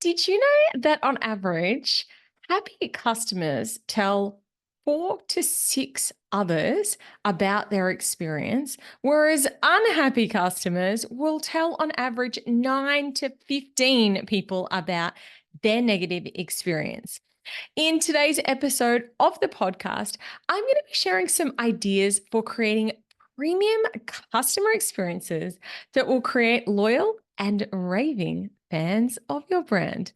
Did you know that on average, happy customers tell 4 to 6 others about their experience, whereas unhappy customers will tell on average 9 to 15 people about their negative experience? In today's episode of the podcast, I'm going to be sharing some ideas for creating premium customer experiences that will create loyal and raving fans of your brand.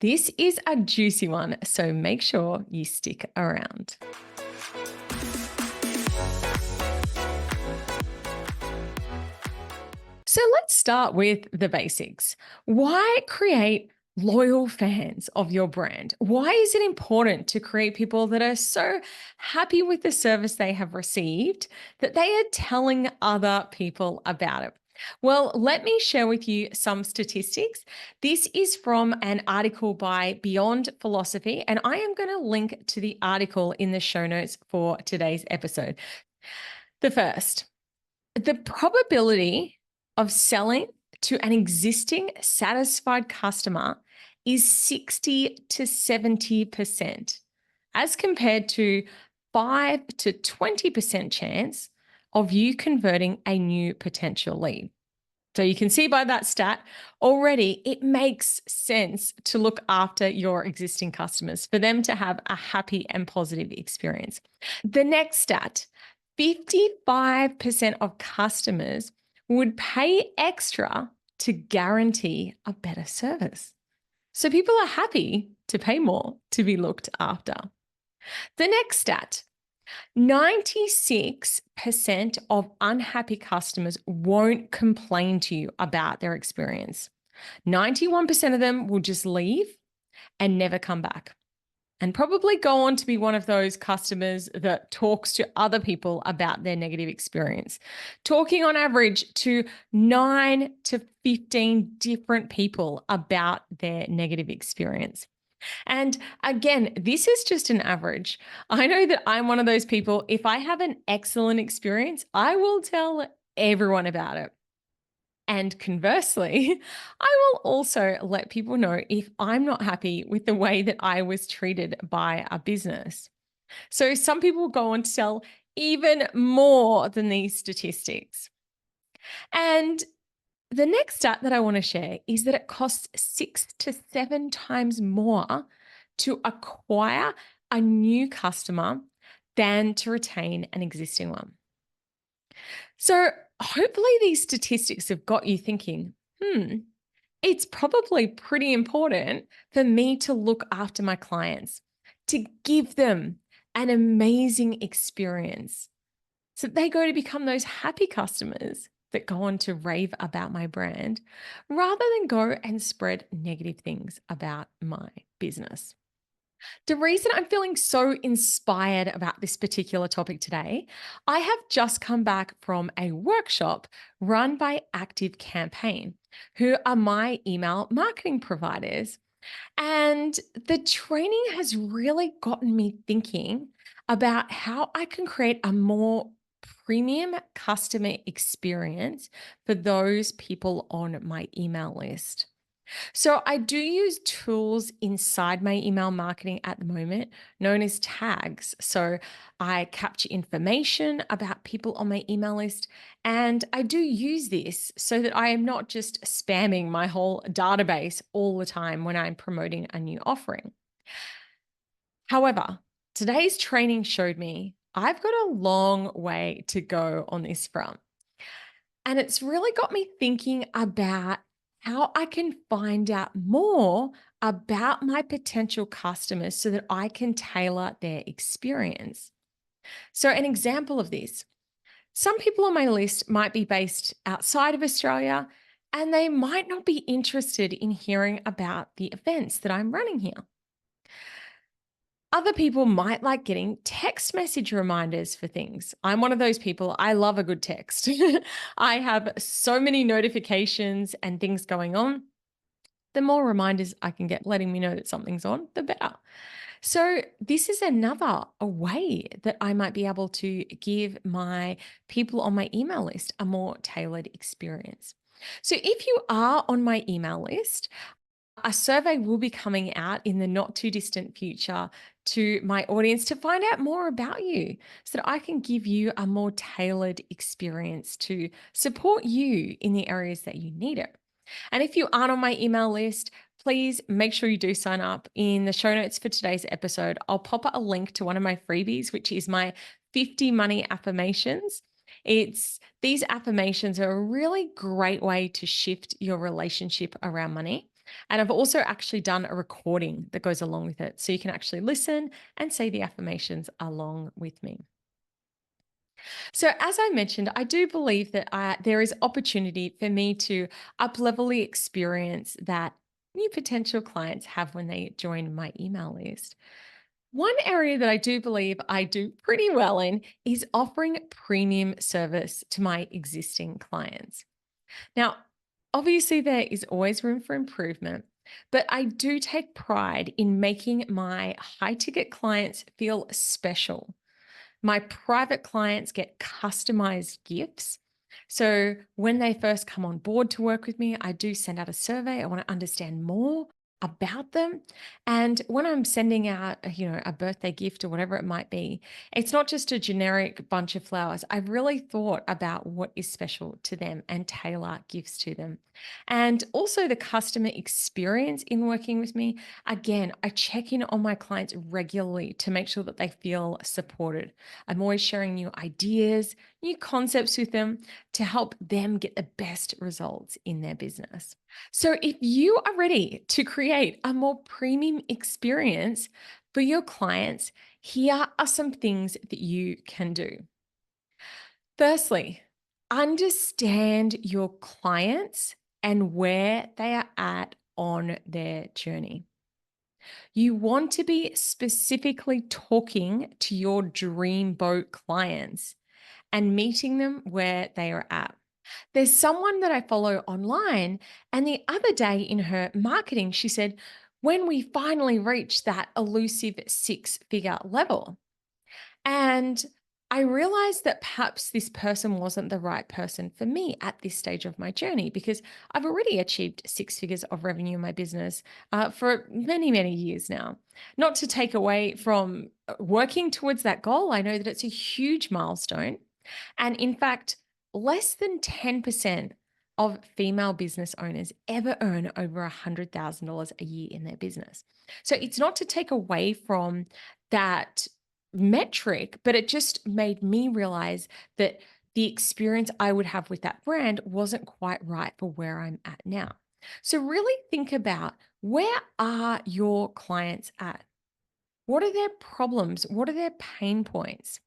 This is a juicy one, so make sure you stick around. So let's start with the basics. Why create loyal fans of your brand? Why is it important to create people that are so happy with the service they have received that they are telling other people about it? Well, let me share with you some statistics. This is from an article by Beyond Philosophy, and I am going to link to the article in the show notes for today's episode. The first, the probability of selling to an existing satisfied customer is 60 to 70%, as compared to 5 to 20% chance of you converting a new potential lead. So you can see by that stat already, it makes sense to look after your existing customers for them to have a happy and positive experience. The next stat, 55% of customers would pay extra to guarantee a better service. So people are happy to pay more to be looked after. The next stat, 96% of unhappy customers won't complain to you about their experience. 91% of them will just leave and never come back, and probably go on to be one of those customers that talks to other people about their negative experience, talking on average to 9 to 15 different people about their negative experience. And again, this is just an average. I know that I'm one of those people, if I have an excellent experience, I will tell everyone about it. And conversely, I will also let people know if I'm not happy with the way that I was treated by a business. So some people go on to sell even more than these statistics. And the next stat that I want to share is that it costs 6 to 7 times more to acquire a new customer than to retain an existing one. So hopefully these statistics have got you thinking, it's probably pretty important for me to look after my clients, to give them an amazing experience so that they go to become those happy customers that go on to rave about my brand rather than go and spread negative things about my business. The reason I'm feeling so inspired about this particular topic today, I have just come back from a workshop run by Active Campaign, who are my email marketing providers. And the training has really gotten me thinking about how I can create a more premium customer experience for those people on my email list. So I do use tools inside my email marketing at the moment known as tags. So I capture information about people on my email list, and I do use this so that I am not just spamming my whole database all the time when I'm promoting a new offering. However, today's training showed me I've got a long way to go on this front. And it's really got me thinking about how I can find out more about my potential customers so that I can tailor their experience. So, an example of this, some people on my list might be based outside of Australia and they might not be interested in hearing about the events that I'm running here. Other people might like getting text message reminders for things. I'm one of those people. I love a good text. I have so many notifications and things going on. The more reminders I can get letting me know that something's on, the better. So, this is another a way that I might be able to give my people on my email list a more tailored experience. So, if you are on my email list, A survey will be coming out in the not too distant future to my audience to find out more about you so that I can give you a more tailored experience to support you in the areas that you need it. And if you aren't on my email list, please make sure you do sign up. In the show notes for today's episode, I'll pop a link to one of my freebies, which is my 50 money affirmations. These affirmations are a really great way to shift your relationship around money. And I've also actually done a recording that goes along with it. So you can actually listen and say the affirmations along with me. So, as I mentioned, I do believe that there is opportunity for me to up-level the experience that new potential clients have when they join my email list. One area that I do believe I do pretty well in is offering premium service to my existing clients. Now, obviously, there is always room for improvement, but I do take pride in making my high ticket clients feel special. My private clients get customized gifts. So when they first come on board to work with me, I do send out a survey. I want to understand more about them. And when I'm sending out, a birthday gift or whatever it might be, it's not just a generic bunch of flowers. I've really thought about what is special to them and tailor gifts to them. And also the customer experience in working with me. Again, I check in on my clients regularly to make sure that they feel supported. I'm always sharing new ideas, new concepts with them to help them get the best results in their business. So, if you are ready to create a more premium experience for your clients, here are some things that you can do. Firstly, understand your clients and where they are at on their journey. You want to be specifically talking to your dream boat clients and meeting them where they are at. There's someone that I follow online, and the other day in her marketing, she said, when we finally reach that elusive 6-figure level. And I realized that perhaps this person wasn't the right person for me at this stage of my journey because I've already achieved 6 figures of revenue in my business for many, many years now. Not to take away from working towards that goal, I know that it's a huge milestone. And in fact, less than 10% of female business owners ever earn over $100,000 a year in their business. So it's not to take away from that metric, but it just made me realize that the experience I would have with that brand wasn't quite right for where I'm at now. So really think about, where are your clients at? What are their problems? What are their pain points?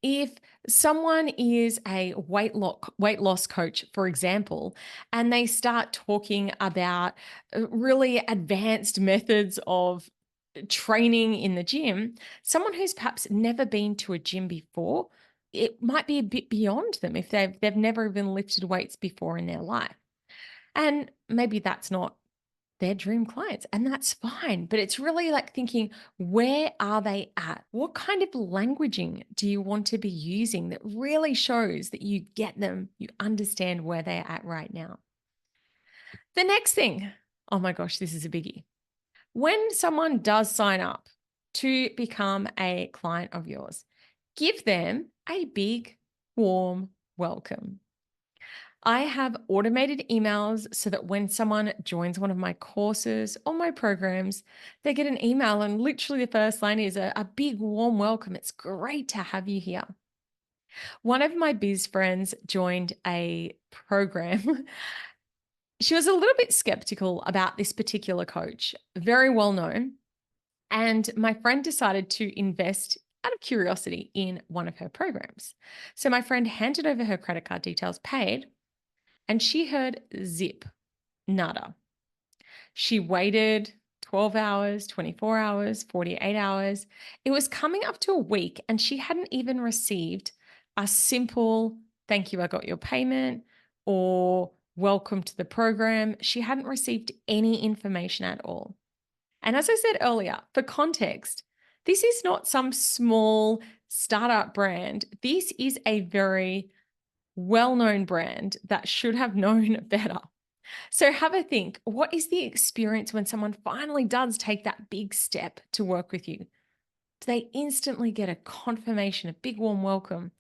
If someone is a weight loss coach, for example, and they start talking about really advanced methods of training in the gym, someone who's perhaps never been to a gym before, it might be a bit beyond them if they've never even lifted weights before in their life. And maybe that's not their dream clients, and that's fine. But it's really like thinking, where are they at? What kind of languaging do you want to be using that really shows that you get them, you understand where they're at right now? The next thing, oh my gosh, this is a biggie. When someone does sign up to become a client of yours, give them a big, warm welcome. I have automated emails so that when someone joins one of my courses or my programs, they get an email, and literally the first line is a big, warm welcome. It's great to have you here. One of my biz friends joined a program. She was a little bit skeptical about this particular coach, very well known. And my friend decided to invest out of curiosity in one of her programs. So my friend handed over her credit card details, paid, and she heard zip, nada. She waited 12 hours, 24 hours, 48 hours. It was coming up to a week, and she hadn't even received a simple thank you, I got your payment, or welcome to the program. She hadn't received any information at all. And as I said earlier, for context, this is not some small startup brand. This is a very well-known brand that should have known better. So have a think. What is the experience when someone finally does take that big step to work with you? Do they instantly get a confirmation, a big warm welcome?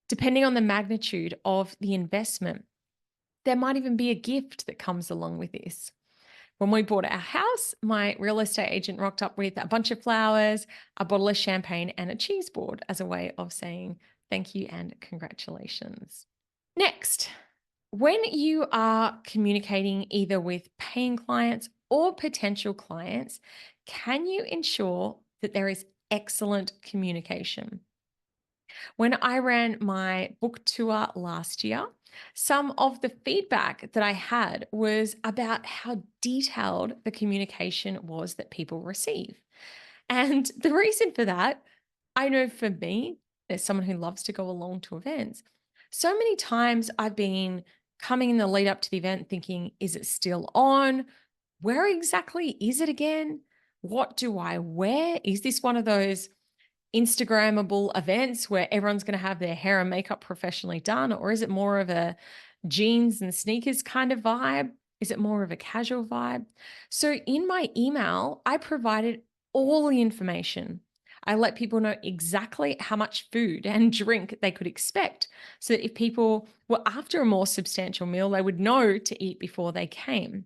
Depending on the magnitude of the investment, there might even be a gift that comes along with this. When we bought our house, my real estate agent rocked up with a bunch of flowers, a bottle of champagne, and a cheese board as a way of saying thank you and congratulations. Next, when you are communicating either with paying clients or potential clients, can you ensure that there is excellent communication? When I ran my book tour last year, some of the feedback that I had was about how detailed the communication was that people receive. And the reason for that, I know for me, as someone who loves to go along to events, so many times I've been coming in the lead up to the event thinking, is it still on? Where exactly is it again? What do I wear? Is this one of those Instagrammable events where everyone's going to have their hair and makeup professionally done? Or is it more of a jeans and sneakers kind of vibe? Is it more of a casual vibe? So in my email, I provided all the information. I let people know exactly how much food and drink they could expect so that if people were after a more substantial meal, they would know to eat before they came.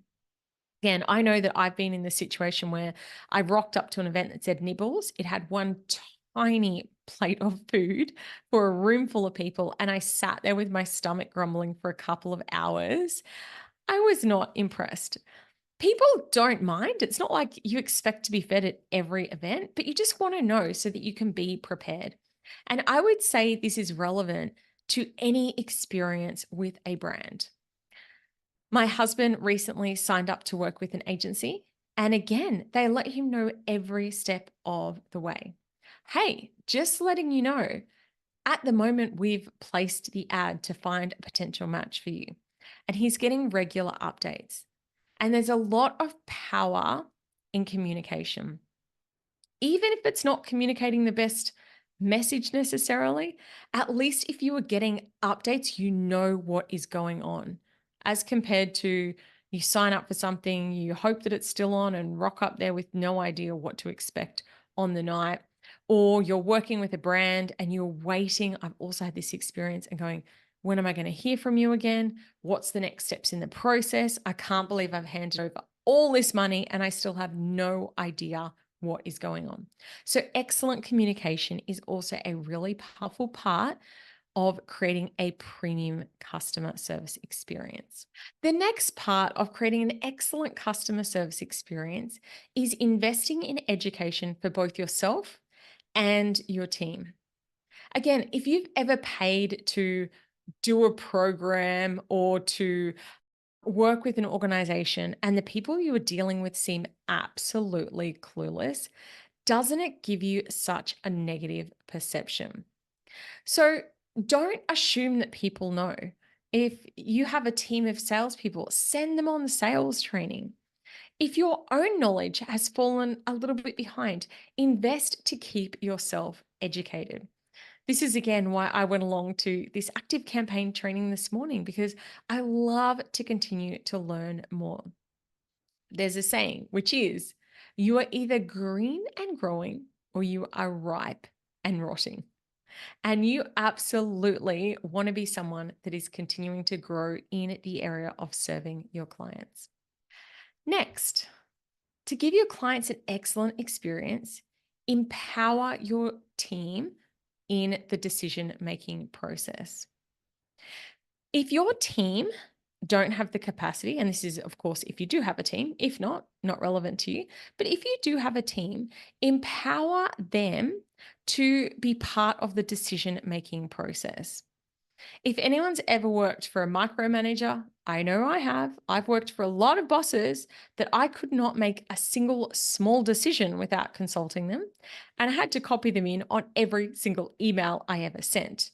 Again, I know that I've been in the situation where I rocked up to an event that said nibbles. It had one tiny plate of food for a room full of people, and I sat there with my stomach grumbling for a couple of hours. I was not impressed. People don't mind. It's not like you expect to be fed at every event, but you just want to know so that you can be prepared. And I would say this is relevant to any experience with a brand. My husband recently signed up to work with an agency. And again, they let him know every step of the way. Hey, just letting you know, at the moment, we've placed the ad to find a potential match for you. And he's getting regular updates. And there's a lot of power in communication. Even if it's not communicating the best message necessarily, at least if you are getting updates, you know what is going on, as compared to you sign up for something, you hope that it's still on and rock up there with no idea what to expect on the night, or you're working with a brand and you're waiting. I've also had this experience and going, when am I going to hear from you again? What's the next steps in the process? I can't believe I've handed over all this money and I still have no idea what is going on. So, excellent communication is also a really powerful part of creating a premium customer service experience. The next part of creating an excellent customer service experience is investing in education for both yourself and your team. Again, if you've ever paid to do a program or to work with an organization and the people you are dealing with seem absolutely clueless, doesn't it give you such a negative perception? So don't assume that people know. If you have a team of salespeople, send them on sales training. If your own knowledge has fallen a little bit behind, invest to keep yourself educated. This is again why I went along to this active campaign training this morning because I love to continue to learn more. There's a saying, which is you are either green and growing or you are ripe and rotting. And you absolutely want to be someone that is continuing to grow in the area of serving your clients. Next, to give your clients an excellent experience, empower your team in the decision making process. If your team don't have the capacity, and this is, of course, if you do have a team, if not, not relevant to you, but if you do have a team, empower them to be part of the decision making process. If anyone's ever worked for a micromanager, I know I have. I've worked for a lot of bosses that I could not make a single small decision without consulting them. And I had to copy them in on every single email I ever sent.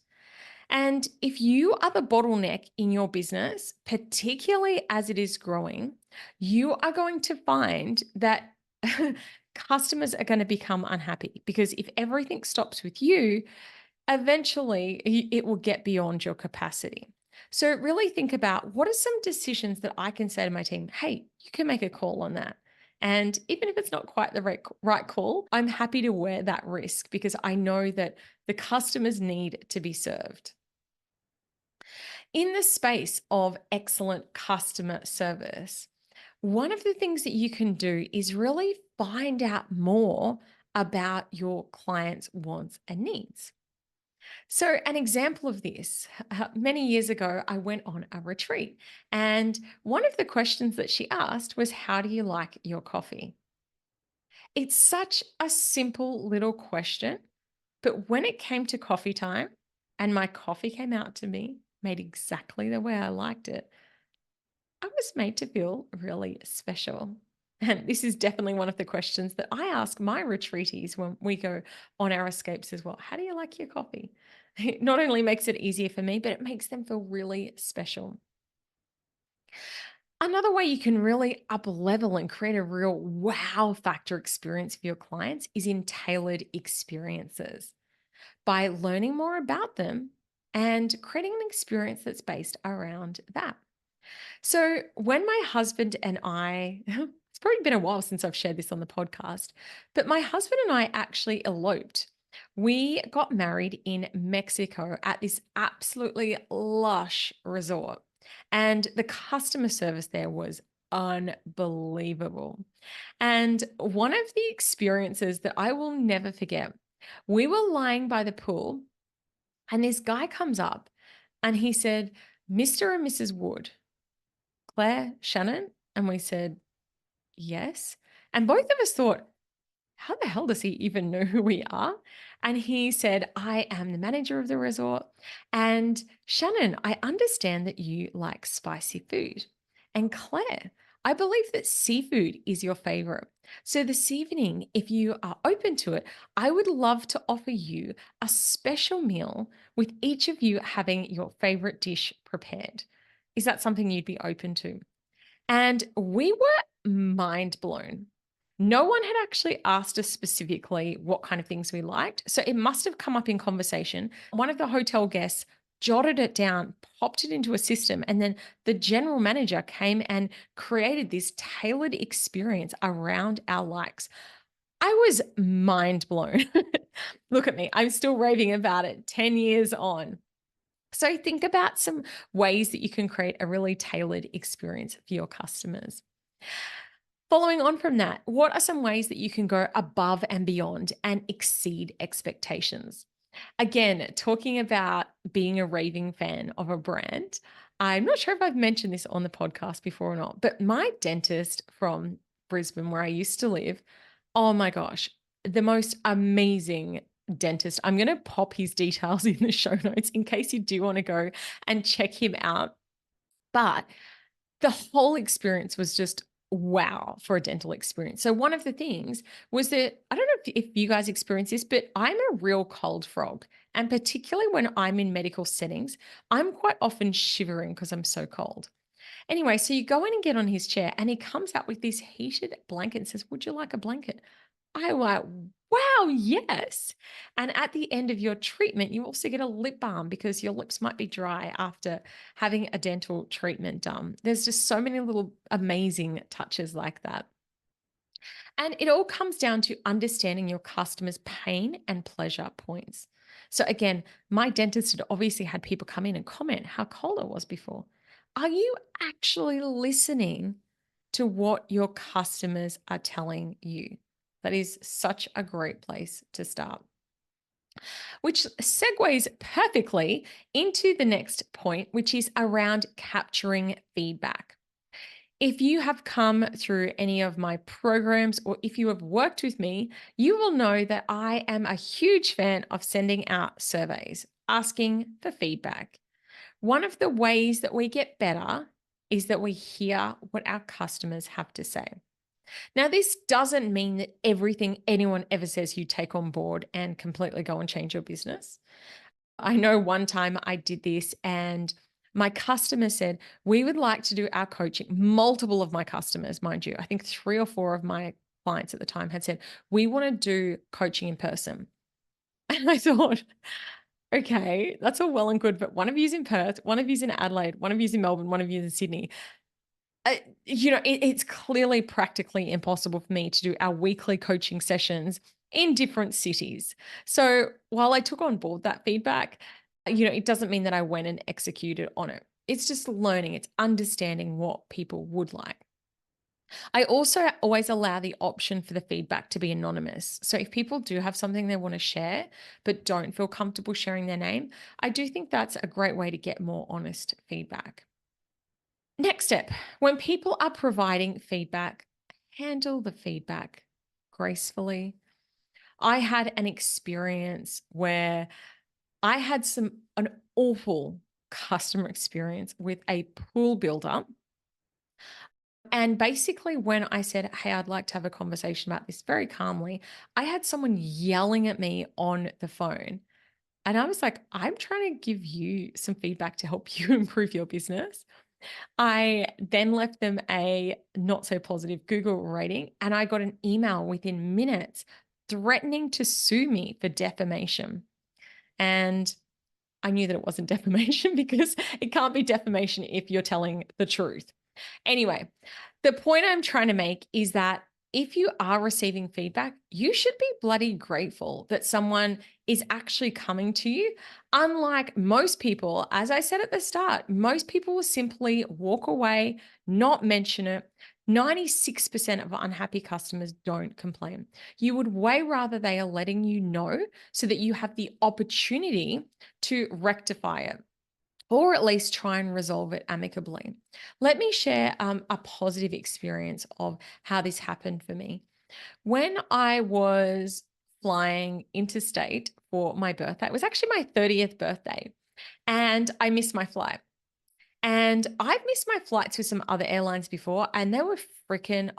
And if you are the bottleneck in your business, particularly as it is growing, you are going to find that customers are going to become unhappy because if everything stops with you, eventually it will get beyond your capacity. So really think about what are some decisions that I can say to my team, hey, you can make a call on that. And even if it's not quite the right call, I'm happy to wear that risk because I know that the customers need to be served. In the space of excellent customer service, one of the things that you can do is really find out more about your clients' wants and needs. So, an example of this, many years ago, I went on a retreat, and one of the questions that she asked was, how do you like your coffee? It's such a simple little question, but when it came to coffee time and my coffee came out to me, made exactly the way I liked it, I was made to feel really special. And this is definitely one of the questions that I ask my retreatees when we go on our escapes as well. How do you like your coffee? It not only makes it easier for me, but it makes them feel really special. Another way you can really up level and create a real wow factor experience for your clients is in tailored experiences by learning more about them and creating an experience that's based around that. So, when my husband and I, it's probably been a while since I've shared this on the podcast, but my husband and I actually eloped. We got married in Mexico at this absolutely lush resort, and the customer service there was unbelievable. And one of the experiences that I will never forget, we were lying by the pool, and this guy comes up and he said, Mr. and Mrs. Wood. Claire, Shannon? And we said, yes. And both of us thought, how the hell does he even know who we are? And he said, I am the manager of the resort. And Shannon, I understand that you like spicy food. And Claire, I believe that seafood is your favorite. So this evening, if you are open to it, I would love to offer you a special meal with each of you having your favorite dish prepared. Is that something you'd be open to? And we were mind blown. No one had actually asked us specifically what kind of things we liked. So it must have come up in conversation. One of the hotel guests jotted it down, popped it into a system, and then the general manager came and created this tailored experience around our likes. I was mind blown. Look at me. I'm still raving about it 10 years on. So think about some ways that you can create a really tailored experience for your customers. Following on from that, what are some ways that you can go above and beyond and exceed expectations? Again, talking about being a raving fan of a brand, I'm not sure if I've mentioned this on the podcast before or not, but my dentist from Brisbane, where I used to live, oh my gosh, the most amazing dentist. I'm going to pop his details in the show notes in case you do want to go and check him out. But the whole experience was just wow for a dental experience. So one of the things was that I don't know if you guys experience this, but I'm a real cold frog. And particularly when I'm in medical settings, I'm quite often shivering because I'm so cold. Anyway, so you go in and get on his chair, and he comes out with this heated blanket and says, would you like a blanket? I went, wow, yes. And at the end of your treatment, you also get a lip balm because your lips might be dry after having a dental treatment done. There's just so many little amazing touches like that. And it all comes down to understanding your customer's pain and pleasure points. So, again, my dentist had obviously had people come in and comment how cold it was before. Are you actually listening to what your customers are telling you? That is such a great place to start, which segues perfectly into the next point, which is around capturing feedback. If you have come through any of my programs or if you have worked with me, you will know that I am a huge fan of sending out surveys, asking for feedback. One of the ways that we get better is that we hear what our customers have to say. Now, this doesn't mean that everything anyone ever says you take on board and completely go and change your business. I know one time I did this and my customer said, we would like to do our coaching. Multiple of my customers, mind you, I think 3 or 4 of my clients at the time had said, we want to do coaching in person. And I thought, Okay, that's all well and good, but one of you's in Perth, one of you's in Adelaide, one of you's in Melbourne, one of you's in Sydney. It's clearly practically impossible for me to do our weekly coaching sessions in different cities. So while I took on board that feedback, it doesn't mean that I went and executed on it. It's just learning, it's understanding what people would like. I also always allow the option for the feedback to be anonymous. So if people do have something they want to share, but don't feel comfortable sharing their name, I do think that's a great way to get more honest feedback. Next step, when people are providing feedback, handle the feedback gracefully. I had an experience where I had an awful customer experience with a pool builder. And basically, when I said, "Hey, I'd like to have a conversation about this," very calmly, I had someone yelling at me on the phone. And I was like, "I'm trying to give you some feedback to help you improve your business." I then left them a not so positive Google rating, and I got an email within minutes threatening to sue me for defamation. And I knew that it wasn't defamation because it can't be defamation if you're telling the truth. Anyway, the point I'm trying to make is that if you are receiving feedback, you should be bloody grateful that someone is actually coming to you. Unlike most people, as I said at the start, most people will simply walk away, not mention it. 96% of unhappy customers don't complain. You would way rather they are letting you know so that you have the opportunity to rectify it or at least try and resolve it amicably. Let me share a positive experience of how this happened for me. When I was flying interstate for my birthday, it was actually my 30th birthday, and I missed my flight. And I've missed my flights with some other airlines before, and they were freaking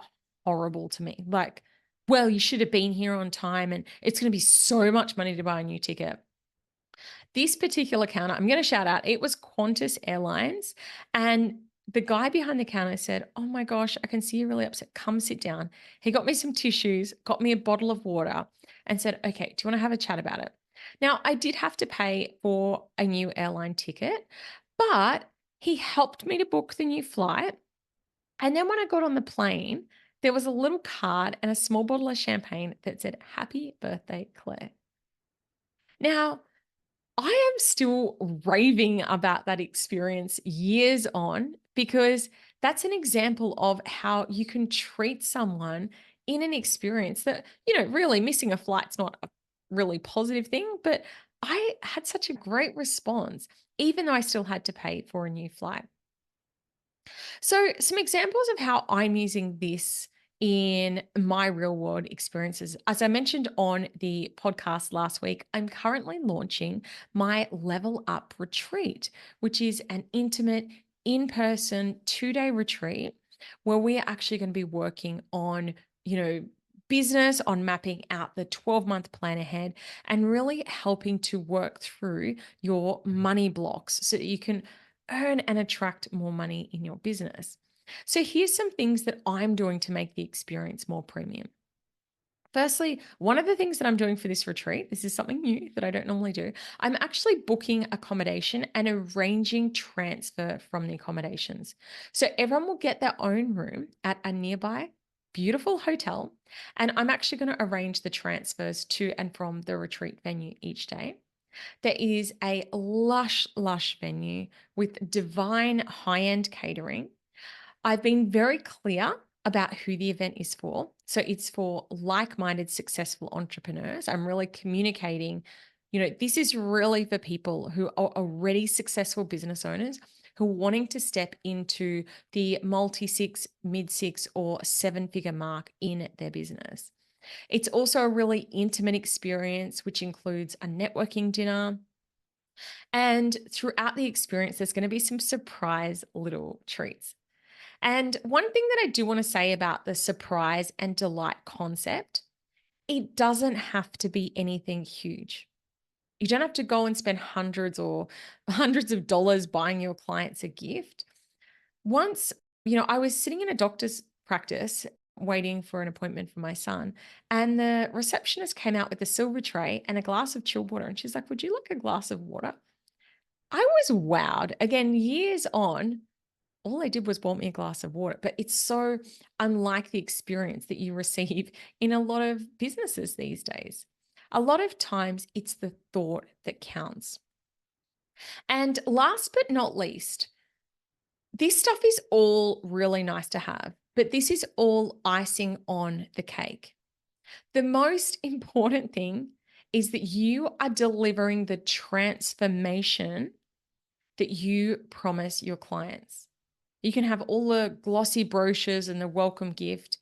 horrible to me. Like, well, you should have been here on time, and it's going to be so much money to buy a new ticket. This particular counter, I'm going to shout out, it was Qantas Airlines. And the guy behind the counter said, "Oh my gosh, I can see you're really upset. Come sit down." He got me some tissues, got me a bottle of water, and said, "Okay, do you want to have a chat about it?" Now, I did have to pay for a new airline ticket, but he helped me to book the new flight. And then when I got on the plane, there was a little card and a small bottle of champagne that said, "Happy birthday, Claire." Now, I am still raving about that experience years on because that's an example of how you can treat someone in an experience that, really missing a flight's not a really positive thing, but I had such a great response, even though I still had to pay for a new flight. So, some examples of how I'm using this in my real world experiences. As I mentioned on the podcast last week, I'm currently launching my Level Up retreat, which is an intimate, in person, 2-day retreat where we are actually going to be working on, you know, business, on mapping out the 12-month plan ahead and really helping to work through your money blocks so that you can earn and attract more money in your business. So, here's some things that I'm doing to make the experience more premium. Firstly, one of the things that I'm doing for this retreat, this is something new that I don't normally do. I'm actually booking accommodation and arranging transfer from the accommodations. So, everyone will get their own room at a nearby beautiful hotel. And I'm actually going to arrange the transfers to and from the retreat venue each day. There is a lush, lush venue with divine high end catering. I've been very clear about who the event is for. So it's for like minded, successful entrepreneurs. I'm really communicating, this is really for people who are already successful business owners who are wanting to step into the multi six, mid six, or 7-figure mark in their business. It's also a really intimate experience, which includes a networking dinner. And throughout the experience, there's going to be some surprise little treats. And one thing that I do want to say about the surprise and delight concept, it doesn't have to be anything huge. You don't have to go and spend hundreds or hundreds of dollars buying your clients a gift. Once, I was sitting in a doctor's practice waiting for an appointment for my son, and the receptionist came out with a silver tray and a glass of chilled water. And she's like, "Would you like a glass of water?" I was wowed. Again, years on, all they did was bought me a glass of water, but it's so unlike the experience that you receive in a lot of businesses these days. A lot of times it's the thought that counts. And last but not least, this stuff is all really nice to have, but this is all icing on the cake. The most important thing is that you are delivering the transformation that you promise your clients. You can have all the glossy brochures and the welcome gift.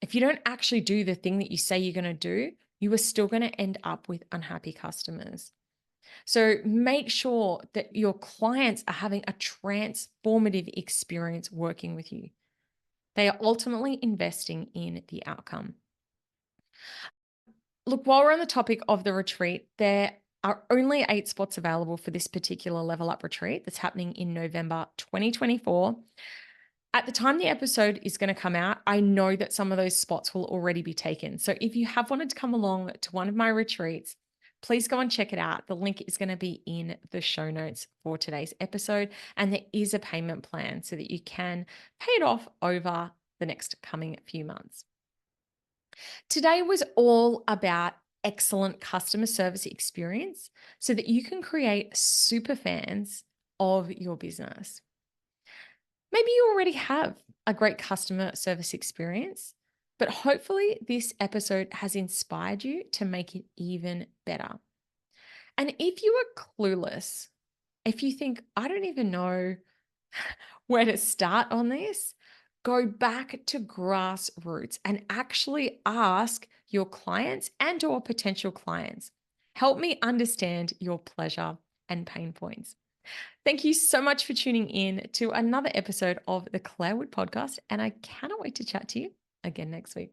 If you don't actually do the thing that you say you're going to do, you are still going to end up with unhappy customers. So make sure that your clients are having a transformative experience working with you. They are ultimately investing in the outcome. Look, while we're on the topic of the retreat, there are only 8 spots available for this particular level up retreat that's happening in November 2024. At the time the episode is going to come out, I know that some of those spots will already be taken. So if you have wanted to come along to one of my retreats, please go and check it out. The link is going to be in the show notes for today's episode. And there is a payment plan so that you can pay it off over the next coming few months. Today was all about excellent customer service experience so that you can create super fans of your business. Maybe you already have a great customer service experience, but hopefully this episode has inspired you to make it even better. And if you are clueless, if you think, I don't even know where to start on this, go back to grassroots and actually ask your clients and or potential clients, help me understand your pleasure and pain points. Thank you so much for tuning in to another episode of the Clare podcast, and I cannot wait to chat to you again next week.